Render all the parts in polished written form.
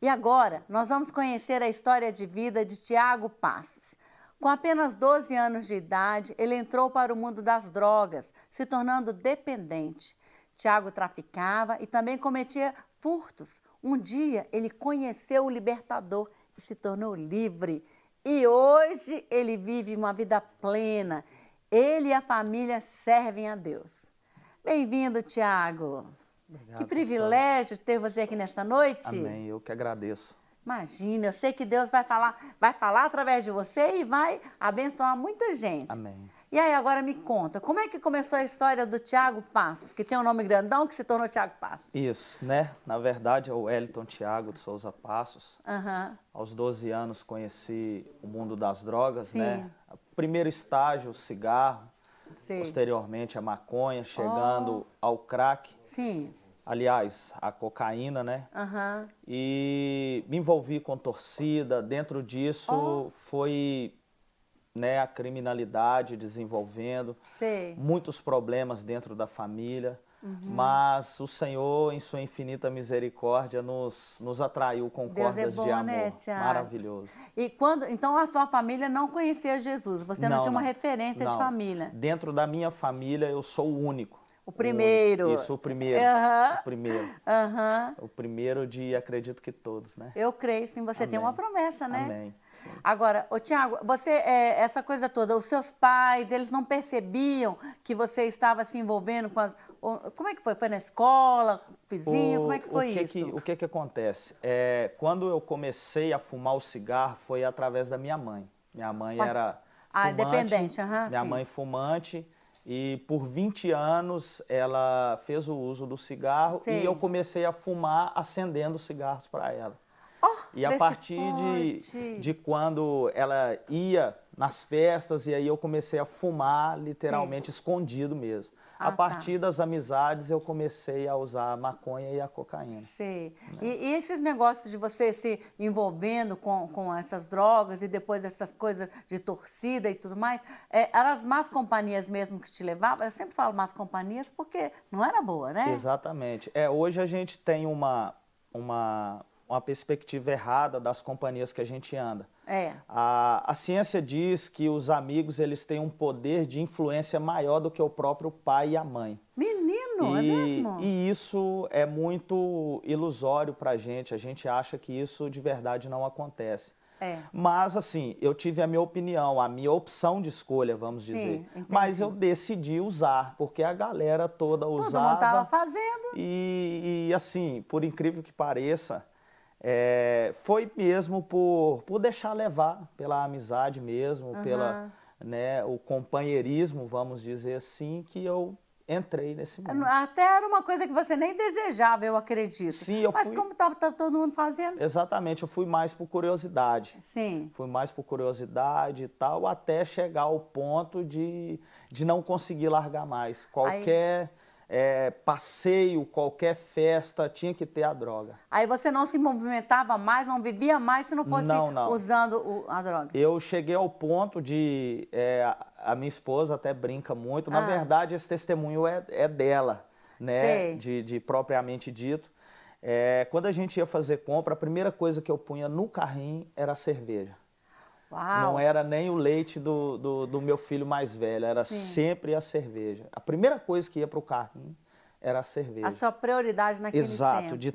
E agora nós vamos conhecer a história de vida de Tiago Passos. Com apenas 12 anos de idade, ele entrou para o mundo das drogas, se tornando dependente. Tiago traficava e também cometia furtos. Um dia ele conheceu o libertador e se tornou livre. E hoje ele vive uma vida plena. Ele e a família servem a Deus. Bem-vindo, Tiago. Obrigado, Que privilégio ter você aqui nesta noite. Amém, eu que agradeço. Imagina, eu sei que Deus vai falar através de você e vai abençoar muita gente. Amém. E aí, agora me conta, como é que começou a história do Tiago Passos, que tem um nome grandão que se tornou Tiago Passos? Isso, né? Na verdade é o Wellington Tiago de Souza Passos. Aham. Aos 12 anos conheci o mundo das drogas, Sim. né? Primeiro estágio, o cigarro, Sei. posteriormente a maconha, chegando ao crack. Sim. Aliás, a cocaína, né? Aham. E me envolvi com torcida. Dentro disso foi, né, a criminalidade desenvolvendo, Sei. muitos problemas dentro da família, mas o Senhor, em sua infinita misericórdia, nos atraiu com Deus é cordas bom, de amor. né, Tiago? Maravilhoso. E então a sua família não conhecia Jesus, você não tinha uma referência de não. família. Dentro da minha família, eu sou o único. O primeiro. Único. Isso, o primeiro. Aham. O primeiro. Aham. O primeiro de, acredito que todos, né? Eu creio, sim, você tem Amém. uma promessa, né? Amém. Sim. Agora, ô Tiago, você, essa coisa toda, os seus pais, eles não percebiam que você estava se envolvendo com as... Como é que foi? Foi na escola, vizinho, como é que foi isso? O que acontece? Quando eu comecei a fumar o cigarro, foi através da minha mãe. Minha mãe era fumante. Dependente, aham. Minha sim. mãe fumante. E por 20 anos ela fez o uso do cigarro Sei. e eu comecei a fumar acendendo cigarros para ela. E a vê se partir pode. de quando ela ia nas festas, e aí eu comecei a fumar literalmente escondido mesmo. A partir das amizades eu comecei a usar a maconha e a cocaína. Sei. E esses negócios de você se envolvendo com essas drogas e depois essas coisas de torcida e tudo mais, eram as más companhias mesmo que te levavam? Eu sempre falo más companhias porque não era boa, né? Exatamente. Hoje a gente tem uma perspectiva errada das companhias que a gente anda. A ciência diz que os amigos eles têm um poder de influência maior do que o próprio pai e a mãe. Menino, é mesmo? E isso é muito ilusório para a gente acha que isso de verdade não acontece. Mas, assim, eu tive a minha opinião, a minha opção de escolha, vamos dizer. Entendi. Mas eu decidi usar, porque a galera toda usava. Todo mundo estava fazendo. E, assim, por incrível que pareça, foi mesmo por deixar levar pela amizade mesmo, pela, né, o companheirismo, vamos dizer assim, que eu entrei nesse mundo. Até era uma coisa que você nem desejava, eu acredito. Sim, Mas como estava todo mundo fazendo? Exatamente, eu fui mais por curiosidade. Sim. Fui mais por curiosidade e tal, até chegar ao ponto de não conseguir largar mais. Qualquer passeio, qualquer festa, tinha que ter a droga. Aí você não se movimentava mais, não vivia mais se não fosse usando a droga? Eu cheguei ao ponto de... a minha esposa até brinca muito. Na verdade, esse testemunho é dela, né? De propriamente dito. Quando a gente ia fazer compra, a primeira coisa que eu punha no carrinho era a cerveja. Uau. Não era nem o leite do meu filho mais velho, era sempre a cerveja. A primeira coisa que ia para o carrinho era a cerveja. A sua prioridade naquele tempo. Exato, de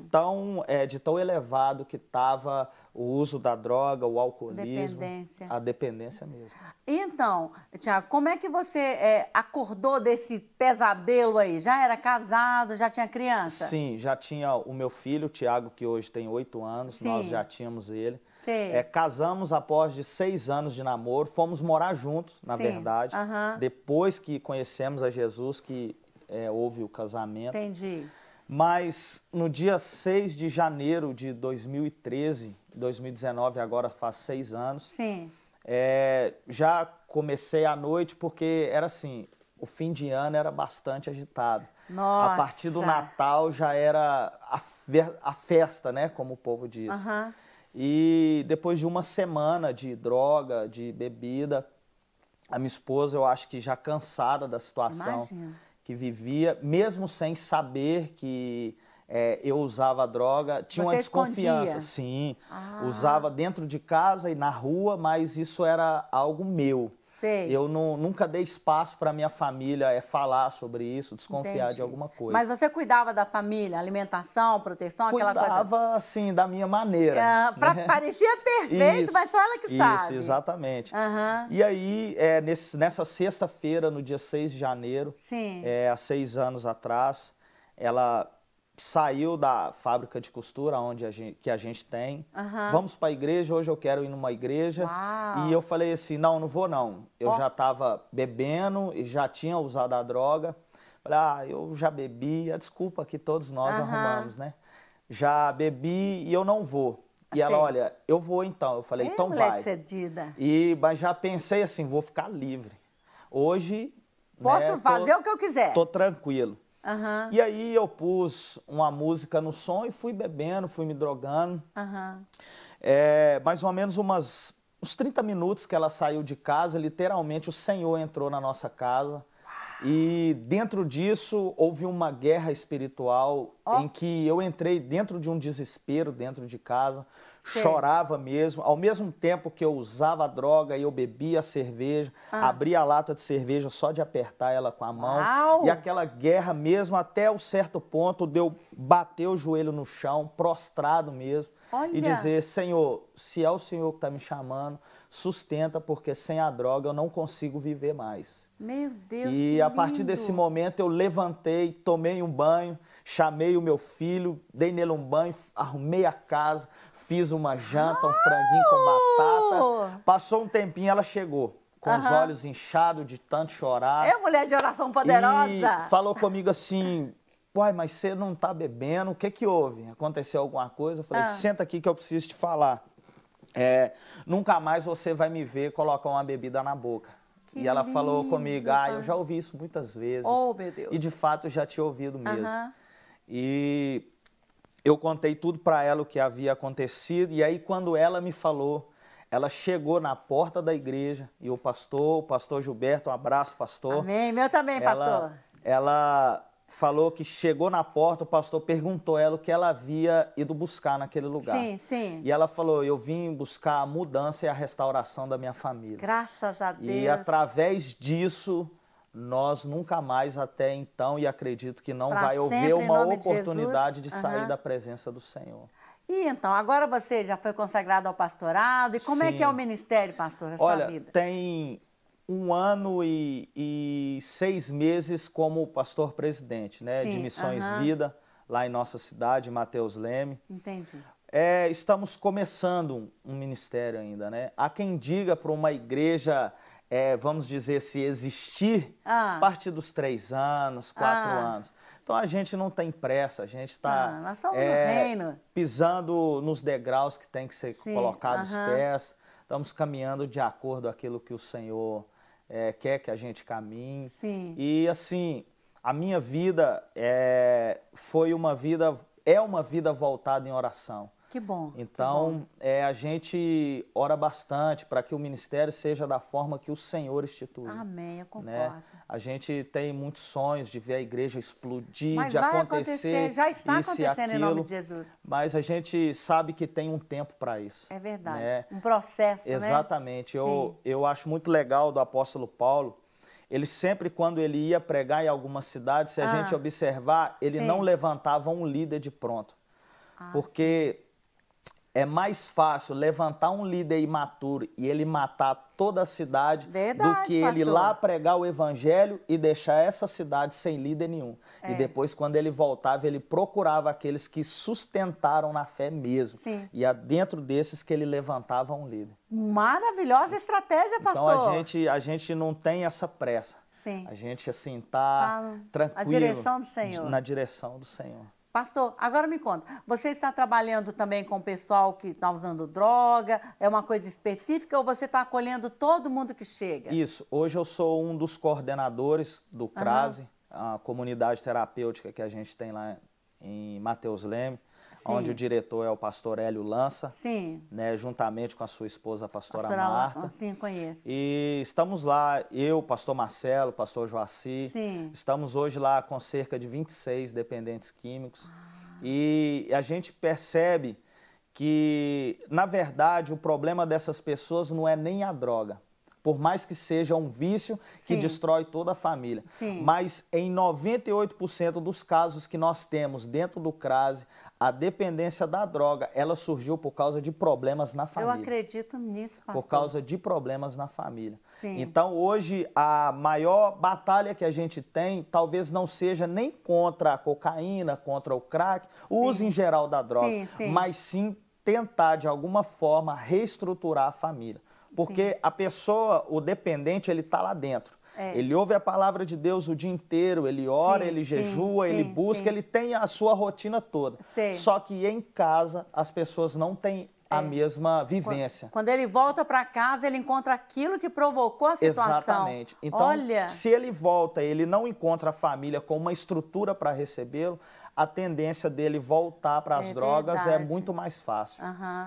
tão elevado que estava o uso da droga, o alcoolismo, a dependência mesmo. Então, Tiago, como é que você acordou desse pesadelo aí? Já era casado, já tinha criança? Sim, já tinha o meu filho, o Tiago, que hoje tem 8 anos, nós já tínhamos ele. Casamos após 6 anos de namoro, fomos morar juntos, na verdade. Depois que conhecemos a Jesus, que houve o casamento. Entendi. Mas no dia 6 de janeiro de 2013, 2019, agora faz 6 anos, já comecei à noite, porque era assim, o fim de ano era bastante agitado. Nossa. A partir do Natal já era a festa, né, como o povo diz. E depois de uma semana de droga, de bebida, a minha esposa, eu acho que já cansada da situação que vivia, mesmo sem saber que eu usava droga, tinha uma desconfiança. Escondia? Sim, usava dentro de casa e na rua, mas isso era algo meu. Sei. Eu nunca dei espaço para minha família falar sobre isso, desconfiar de alguma coisa. Mas você cuidava da família, alimentação, proteção, aquela coisa? Cuidava, assim, da minha maneira. Parecia perfeito, isso, mas só ela que sabe. Isso, exatamente. E aí, nessa sexta-feira, no dia 6 de janeiro, há 6 anos atrás, ela saiu da fábrica de costura que a gente tem. Vamos para a igreja, hoje eu quero ir numa igreja. Uau. E eu falei assim, não vou não. Eu já estava bebendo e já tinha usado a droga. Falei, eu já bebi, a desculpa que todos nós arrumamos, né? Já bebi e eu não vou. E ela, olha, eu vou então. Eu falei, então vai. Cedida. Mas já pensei assim, vou ficar livre. Hoje, posso fazer o que eu quiser. Tô tranquilo. E aí eu pus uma música no som e fui bebendo, fui me drogando. Mais ou menos uns 30 minutos que ela saiu de casa, literalmente o Senhor entrou na nossa casa. E dentro disso houve uma guerra espiritual em que eu entrei dentro de um desespero dentro de casa, chorava mesmo, ao mesmo tempo que eu usava a droga e eu bebia a cerveja, abria a lata de cerveja só de apertar ela com a mão. Uau. E aquela guerra mesmo até um certo ponto de eu bater o joelho no chão, prostrado mesmo, e dizer, Senhor, se é o Senhor que está me chamando, sustenta, porque sem a droga eu não consigo viver mais. Meu Deus, e a partir desse momento eu levantei, tomei um banho, chamei o meu filho, dei nele um banho, arrumei a casa, fiz uma janta, um franguinho com batata. Passou um tempinho, ela chegou, com os olhos inchados de tanto chorar. É mulher de oração poderosa. E falou comigo assim, uai, mas você não tá bebendo, o que que houve? Aconteceu alguma coisa? Eu falei, senta aqui que eu preciso te falar. Nunca mais você vai me ver colocar uma bebida na boca. Que e ela lindo, falou comigo, eu já ouvi isso muitas vezes. Oh, meu Deus. E de fato eu já tinha ouvido mesmo. E eu contei tudo para ela o que havia acontecido. E aí quando ela me falou, ela chegou na porta da igreja e o pastor Gilberto, um abraço, pastor. Amém, meu também, pastor. Ela falou que chegou na porta, o pastor perguntou a ela o que ela havia ido buscar naquele lugar. Sim, sim. E ela falou, eu vim buscar a mudança e a restauração da minha família. Graças a Deus. E através disso, nós nunca mais até então, e acredito que não vai haver uma oportunidade de sair da presença do Senhor. E então, agora você já foi consagrado ao pastorado, e como é que é o ministério, pastor, a sua vida? Tem 1 ano e 6 meses como pastor presidente, né, de Missões Vida, lá em nossa cidade, Mateus Leme. Entendi. Estamos começando um ministério ainda, né? Há quem diga para uma igreja, vamos dizer, se existir, a partir dos 3 anos, 4 anos. Então a gente não tem pressa, a gente está nós somos no reino, pisando nos degraus que tem que ser colocados os pés. Estamos caminhando de acordo com aquilo que o Senhor quer que a gente caminhe. Sim. E assim, a minha vida é uma vida voltada em oração. Que bom. Então, que bom. A gente ora bastante para que o ministério seja da forma que o Senhor instituiu. Amém, eu concordo. Né? A gente tem muitos sonhos de ver a igreja explodir, mas de vai acontecer, já está isso acontecendo em nome de Jesus. Mas a gente sabe que tem um tempo para isso. É verdade, né? Um processo, Exatamente. Né? Eu acho muito legal do apóstolo Paulo, ele sempre, quando ele ia pregar em alguma cidade, se a gente observar, ele não levantava um líder de pronto. Porque é mais fácil levantar um líder imaturo e ele matar toda a cidade do que ele ir lá pregar o evangelho e deixar essa cidade sem líder nenhum. E depois, quando ele voltava, ele procurava aqueles que sustentaram na fé mesmo. Sim. E é dentro desses que ele levantava um líder. Maravilhosa estratégia, pastor. Então a gente não tem essa pressa. Sim. A gente assim tá tranquilo. Na direção do Senhor. Na direção do Senhor. Pastor, agora me conta, você está trabalhando também com o pessoal que está usando droga? É uma coisa específica ou você está acolhendo todo mundo que chega? Isso. Hoje eu sou um dos coordenadores do CRASE, a comunidade terapêutica que a gente tem lá em Mateus Leme, onde o diretor é o pastor Hélio Lança, né, juntamente com a sua esposa, a pastora Marta. Sim, conheço. E estamos lá, eu, pastor Marcelo, pastor Joaci, estamos hoje lá com cerca de 26 dependentes químicos. E a gente percebe que, na verdade, o problema dessas pessoas não é nem a droga. Por mais que seja um vício que Sim. destrói toda a família. Sim. Mas em 98% dos casos que nós temos dentro do CRASE, a dependência da droga, ela surgiu por causa de problemas na família. Eu acredito nisso, pastor. Por causa de problemas na família. Sim. Então, hoje, a maior batalha que a gente tem, talvez não seja nem contra a cocaína, contra o crack, o uso em geral da droga, mas sim tentar, de alguma forma, reestruturar a família. Porque a pessoa, o dependente, ele está lá dentro. Ele ouve a palavra de Deus o dia inteiro, ele ora, ele jejua, ele busca, ele tem a sua rotina toda. Só que em casa, as pessoas não têm a mesma vivência. Quando ele volta para casa, ele encontra aquilo que provocou a situação. Exatamente. Então, se ele volta e ele não encontra a família com uma estrutura para recebê-lo, a tendência dele voltar para as drogas é muito mais fácil.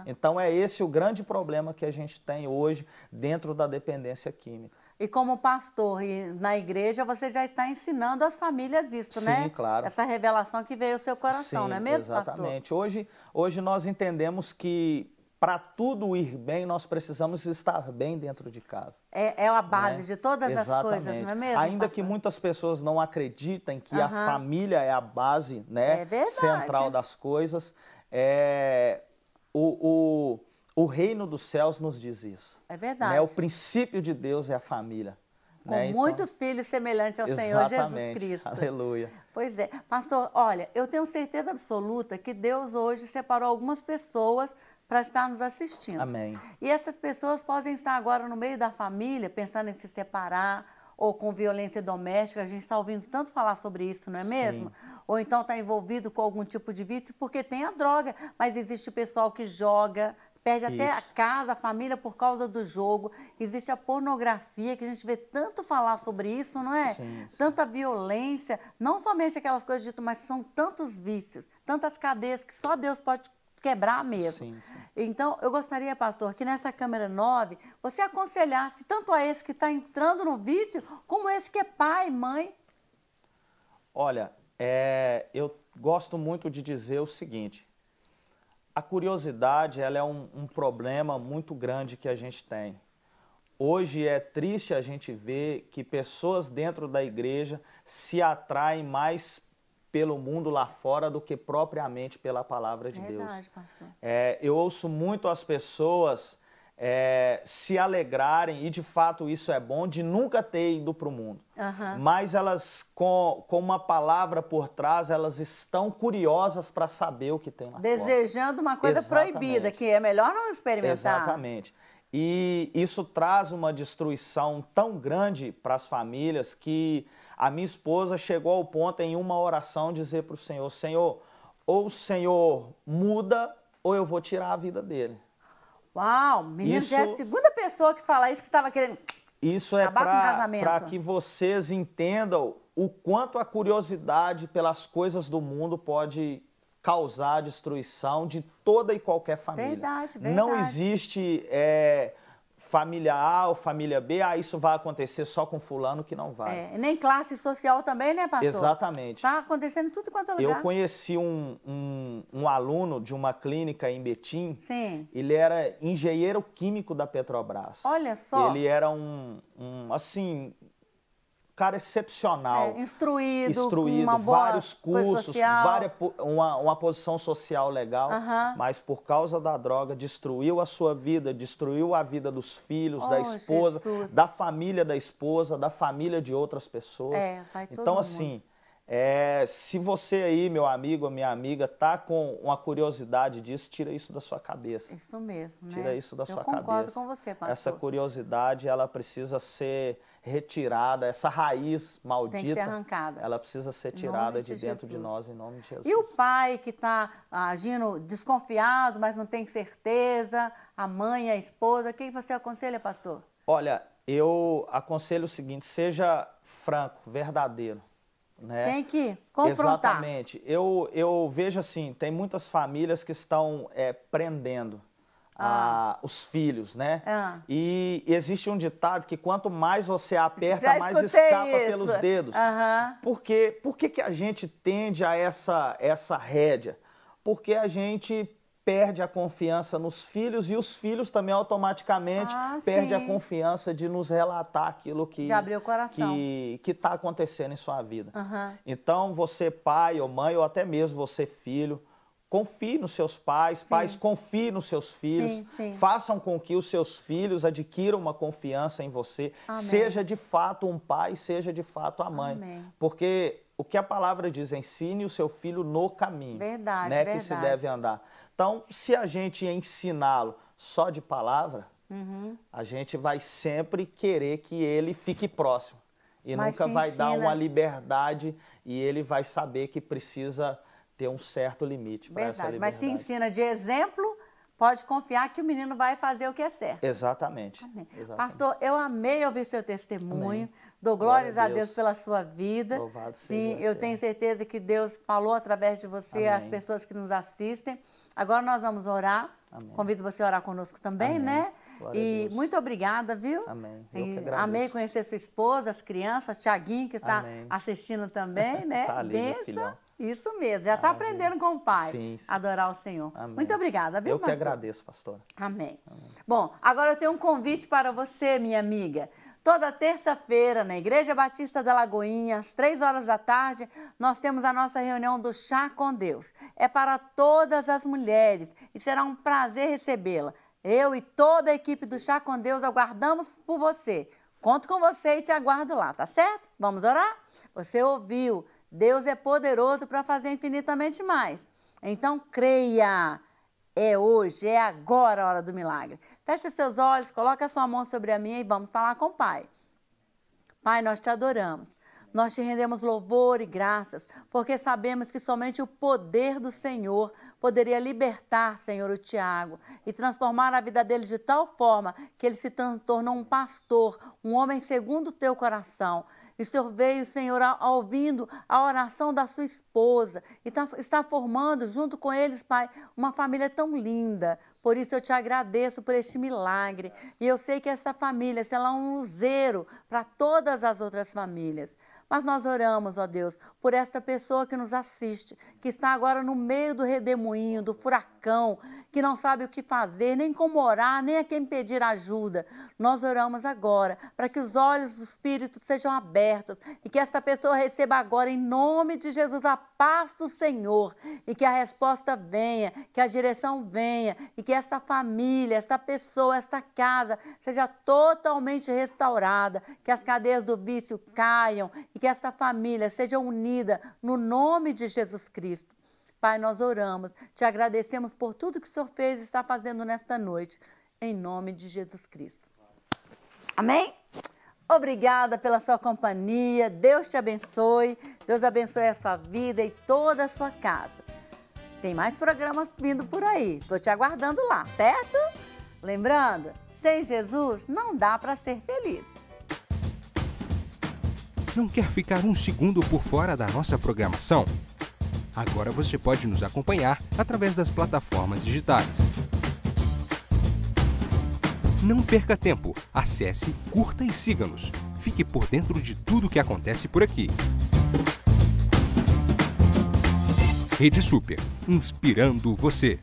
Então, é esse o grande problema que a gente tem hoje dentro da dependência química. E como pastor e na igreja, você já está ensinando às famílias isso, né? Sim, claro. Essa revelação que veio ao seu coração, não é mesmo, exatamente. pastor? Hoje nós entendemos que para tudo ir bem, nós precisamos estar bem dentro de casa. É a base de todas as coisas, não é mesmo, Ainda pastor? que muitas pessoas não acreditem que a família é a base, né, central das coisas, o reino dos céus nos diz isso. É verdade. Né? O princípio de Deus é a família. Com muitos filhos semelhantes ao Senhor Jesus Cristo. Aleluia. Pois é. Pastor, olha, eu tenho certeza absoluta que Deus hoje separou algumas pessoas para estar nos assistindo. Amém. E essas pessoas podem estar agora no meio da família, pensando em se separar, ou com violência doméstica. A gente está ouvindo tanto falar sobre isso, não é mesmo? Sim. Ou então está envolvido com algum tipo de vício, porque tem a droga. Mas existe pessoal que joga, perde até a casa, a família por causa do jogo. Existe a pornografia, que a gente vê tanto falar sobre isso, não é? Sim. Tanta violência, não somente aquelas coisas ditas, mas são tantos vícios, tantas cadeias que só Deus pode quebrar mesmo. Então, eu gostaria, pastor, que nessa câmera 9, você aconselhasse tanto a esse que está entrando no vício, como esse que é pai, mãe. Olha, eu gosto muito de dizer o seguinte: a curiosidade, ela é um problema muito grande que a gente tem. Hoje é triste a gente ver que pessoas dentro da igreja se atraem mais pelo mundo lá fora do que propriamente pela palavra de Deus. Pastor. Eu ouço muito as pessoas se alegrarem, e de fato isso é bom, de nunca ter ido para o mundo. Mas elas, com uma palavra por trás, elas estão curiosas para saber o que tem lá fora. Desejando uma coisa proibida, que é melhor não experimentar. Exatamente. E isso traz uma destruição tão grande para as famílias que a minha esposa chegou ao ponto, em uma oração, dizer para o Senhor: Senhor, ou o Senhor muda, ou eu vou tirar a vida dele. Uau, menino, já é a segunda pessoa que fala isso, que estava querendo isso é para que vocês entendam o quanto a curiosidade pelas coisas do mundo pode causar destruição de toda e qualquer família. Verdade. Não existe família A ou família B, isso vai acontecer só com fulano, que não vai. Nem classe social também, né, pastor? Exatamente. Está acontecendo em tudo quanto é lugar. Eu conheci um aluno de uma clínica em Betim. Sim. Ele era engenheiro químico da Petrobras. Olha só. Ele era cara excepcional. Instruído, com uma boa vários cursos, uma posição social legal, mas por causa da droga destruiu a sua vida, destruiu a vida dos filhos, da esposa, da família da esposa, da família de outras pessoas. Então, assim, se você aí, meu amigo ou minha amiga, tá com uma curiosidade disso, tira isso da sua cabeça. Isso mesmo, né? Tira isso da sua cabeça. Eu concordo com você, pastor. Essa curiosidade, ela precisa ser retirada, essa raiz maldita, tem que ser arrancada. Ela precisa ser tirada de dentro de nós, em nome de Jesus. E o pai que está agindo desconfiado, mas não tem certeza, a mãe, a esposa, o que você aconselha, pastor? Olha, eu aconselho o seguinte: seja franco, verdadeiro. Né? Tem que confrontar. Exatamente. Eu vejo assim, tem muitas famílias que estão prendendo os filhos, né? E existe um ditado que quanto mais você aperta, mais isso. escapa pelos dedos. Por que que a gente tende a essa rédea? Porque a gente perde a confiança nos filhos e os filhos também automaticamente perdem a confiança de nos relatar aquilo que de abrir o coração, que está acontecendo em sua vida. Então, você pai ou mãe, ou até mesmo você filho, confie nos seus pais, pais confiem nos seus filhos, façam com que os seus filhos adquiram uma confiança em você, seja de fato um pai, seja de fato a mãe. Porque o que a palavra diz, ensine o seu filho no caminho, né, que se deve andar. Então, se a gente ensiná-lo só de palavra, a gente vai sempre querer que ele fique próximo. E nunca vai dar uma liberdade e ele vai saber que precisa ter um certo limite para essa liberdade. Mas se ensina de exemplo, pode confiar que o menino vai fazer o que é certo. Exatamente. Pastor, eu amei ouvir seu testemunho. Dou glórias a Deus pela sua vida. Louvado seja. Sim, eu tenho certeza que Deus falou através de você às pessoas que nos assistem. Agora nós vamos orar. Convido você a orar conosco também, né? E muito obrigada, viu? Amém. Eu que agradeço. Amei conhecer sua esposa, as crianças, Tiaguinho, que está assistindo também, né? Tá ali, meu filhão. Isso mesmo, já está aprendendo com o pai. Sim. Adorar o Senhor. Muito obrigada, viu, Eu que agradeço, pastora. Amém. Bom, agora eu tenho um convite para você, minha amiga. Toda terça-feira, na Igreja Batista da Lagoinha, às 3 horas da tarde, nós temos a nossa reunião do Chá com Deus. É para todas as mulheres e será um prazer recebê-la. Eu e toda a equipe do Chá com Deus aguardamos por você. Conto com você e te aguardo lá, tá certo? Vamos orar? Você ouviu? Deus é poderoso para fazer infinitamente mais. Então, creia. É hoje, é agora a hora do milagre. Feche seus olhos, coloque a sua mão sobre a minha e vamos falar com o Pai. Pai, nós te adoramos. Nós te rendemos louvor e graças, porque sabemos que somente o poder do Senhor poderia libertar, Senhor, o Tiago e transformar a vida dele de tal forma que ele se tornou um pastor, um homem segundo o teu coração. E o Senhor veio, Senhor, ouvindo a oração da sua esposa e está formando, junto com eles, Pai, uma família tão linda. Por isso eu te agradeço por este milagre. E eu sei que essa família será um luzeiro para todas as outras famílias. Mas nós oramos, ó Deus, por esta pessoa que nos assiste, que está agora no meio do redemoinho, do furacão, que não sabe o que fazer, nem como orar, nem a quem pedir ajuda. Nós oramos agora para que os olhos do Espírito sejam abertos e que esta pessoa receba agora, em nome de Jesus, a paz do Senhor e que a resposta venha, que a direção venha e que esta família, esta pessoa, esta casa seja totalmente restaurada, que as cadeias do vício caiam e que esta família seja unida no nome de Jesus Cristo. Pai, nós oramos, te agradecemos por tudo que o Senhor fez e está fazendo nesta noite, em nome de Jesus Cristo. Amém? Obrigada pela sua companhia, Deus te abençoe, Deus abençoe a sua vida e toda a sua casa. Tem mais programas vindo por aí, estou te aguardando lá, certo? Lembrando, sem Jesus não dá para ser feliz. Não quer ficar um segundo por fora da nossa programação? Agora você pode nos acompanhar através das plataformas digitais. Não perca tempo, acesse, curta e siga-nos. Fique por dentro de tudo o que acontece por aqui. Rede Super, inspirando você.